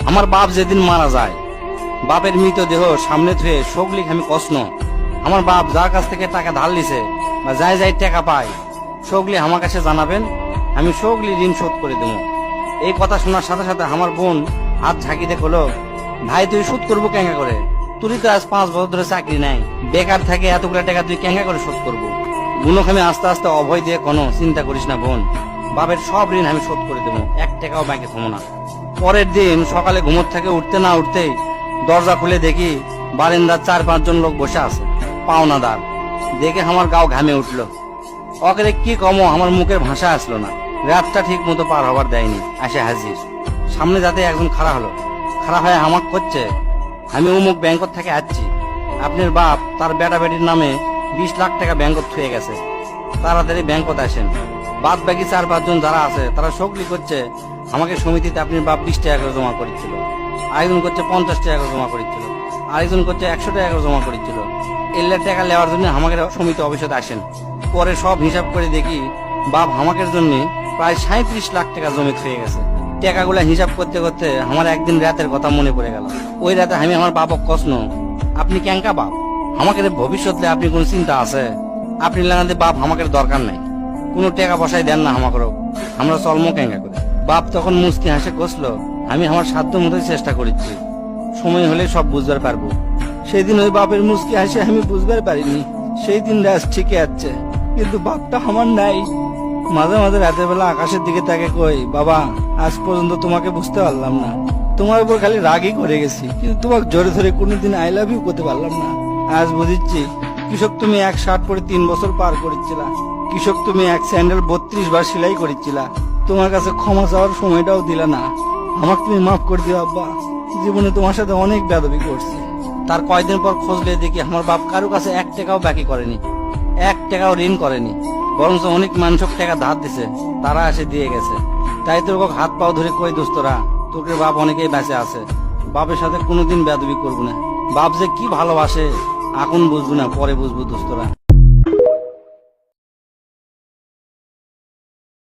আমার বাপ যেদিন মারা যায়, বাপের মৃতদেহ সামনে থুয়ে শোকলিক আমি কষ্ণ। আমার বাপ যার কাছ থেকে টাকা ধার লিছে বা যাই যাই টাকা পায়, শোকলি আমার কাছে জানাবেন, আমি শোকলি ঋণ শোধ করে দেবো। এই কথা শোনার সাথে সাথে আমার বোন হাত ঝাঁকিতে হলো, ভাই তুই শোধ করবো কেঙ্গা করে? তুই তো আজ 5 বছর ধরে চাকরি নাই, বেকার থাকে এতগুলো টাকা তুই কেঙ্গা করে শোধ করবো? বুনকে আমি আস্তে আস্তে অভয় দিয়ে কোনো চিন্তা করিস না বোন, বাপের সব ঋণ আমি শোধ করে দেবো, 1 টাকাও ব্যাংকে থমো না। পরের দিন সকালে ঘুমোর থেকে উঠতে না উঠতেই দরজা খুলে দেখি বারান্দার 4-5 জন লোক বসে আছে, পাওনাদার। দেখে আমার গাও ঘামে উঠলো। অকেরে কি কমো, আমার মুখের ভাষা আসলো না। রাতটা ঠিক মতো পার হবার দেয়নি, আসে হাজির। সামনে যাতে একজন খাড়া হলো, খাড়া হয়ে আমাক করছে, আমি অমুক ব্যাংকত থেকে আসছি, আপনার বাপ তার বেটা বেটির নামে 20 লাখ টাকা ব্যাংকত থুয়ে গেছে, তাড়াতাড়ি ব্যাংকত আসেন। বাদ বাকি 4-5 জন যারা আছে তারা শোকলি করছে আমাকে সমিতিতে আপনার বাপ 20 টাকা করে জমা করেছিল, আরেকজন করছে 50 টাকা করে জমা করেছিল, আরেকজন করছে 100 টাকা করে জমা করেছিল। এল্লা টাকা নেওয়ার জন্য আমাকে সমিতি অফিসে আসেন। পরে সব হিসাব করে দেখি বাপ আমাকের জন্য প্রায় 37 লাখ টাকা জমি হয়ে গেছে। টাকাগুলা হিসাব করতে করতে আমার একদিন রাতের কথা মনে পড়ে গেল। ওই রাতে আমি আমার বাপক কষ্ণ, আপনি ক্যাঙ্কা বাপ, আমাকে ভবিষ্যতে আপনি কোন চিন্তা আছে? আপনি লাগাতে বাপ আমাকে দরকার নাই, কোনো টাকা পয়সায় দেন না আমাকেও, আমরা চলমো ক্যাঙ্কা করে। বাপ তখন মুস্কি হাসে কষলো, আমি আমার সাধ্য মতোই চেষ্টা করেছি, সময় হলে সব বুঝবার পারবো। সেই দিন ওই বাপের মুস্কি হাসে আমি বুঝবার পারিনি। সেই দিন রাত ঠিকই আছে, কিন্তু বাপটা আমার নাই। মাঝে মাঝে রাতের বেলা আকাশের দিকে তাকে কই, বাবা আজ পর্যন্ত তোমাকে বুঝতে পারলাম না, তোমার উপর খালি রাগই করে গেছি, কিন্তু তোমাকে জোরে ধরে কোনোদিন আই লাভ ইউ করতে পারলাম না। আজ বুঝিচ্ছি, কৃষক তুমি 1 শার্ট পরে 3 বছর পার করেছিলা, কৃষক তুমি 1 স্যান্ডেল 32 বার সেলাই করেছিলা, তোমার কাছে ক্ষমা চাওয়ার সময়টাও দিলা না। আমাকে তুমি মাফ করে দিও আব্বা, জীবনে তোমার সাথে অনেক বেয়াদবি করছি। তার কয়েকদিন পর খোঁজলে দেখি আমার বাপ কারো কাছে 1 টাকাও বাকি করেনি, 1 টাকাও ঋণ করেনি, বরঞ্চ অনেক মানুষক টাকা ধার দিছে, তারা এসে দিয়ে গেছে। তাই তোর হাত পাও ধরে কই, দোস্তরা তোকে বাপ অনেকেই বেঁচে আছে, বাপের সাথে কোনোদিন বেয়াদবি করবো না। বাপ যে কি ভালোবাসে এখন বুঝবো না, পরে বুঝবো দোস্তরা।